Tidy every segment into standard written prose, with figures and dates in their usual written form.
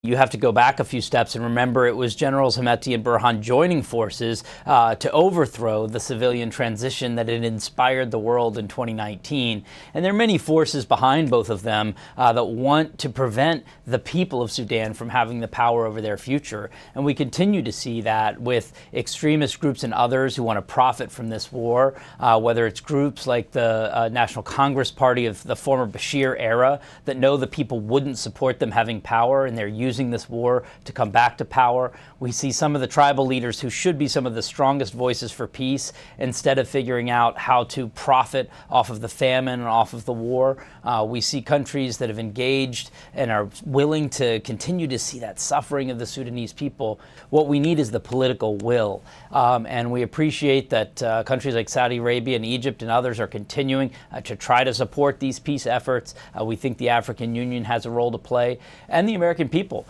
You have to go back a few steps and remember it was Generals Hemeti and Burhan joining forces to overthrow the civilian transition that had inspired the world in 2019. And there are many forces behind both of them that want to prevent the people of Sudan from having the power over their future. And we continue to see that with extremist groups and others who want to profit from this war, whether it's groups like the National Congress Party of the former Besheer era that know the people wouldn't support them having power and they're using this war to come back to power. We see some of the tribal leaders who should be some of the strongest voices for peace, instead of figuring out how to profit off of the famine and off of the war. We see countries that have engaged and are willing to continue to see that suffering of the Sudanese people. What we need is the political will. And we appreciate that countries like Saudi Arabia and Egypt and others are continuing to try to support these peace efforts. We think the African Union has a role to play, and the American people.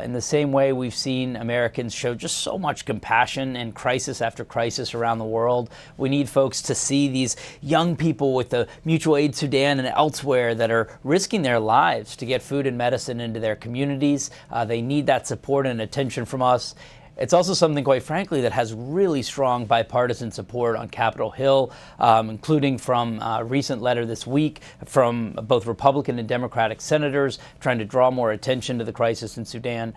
In the same way we've seen Americans show just so much compassion in crisis after crisis around the world. We need folks to see these young people with the Mutual Aid Sudan and elsewhere that are risking their lives to get food and medicine into their communities. They need that support and attention from us. It's also something, quite frankly, that has really strong bipartisan support on Capitol Hill, including from a recent letter this week from both Republican and Democratic senators trying to draw more attention to the crisis in Sudan.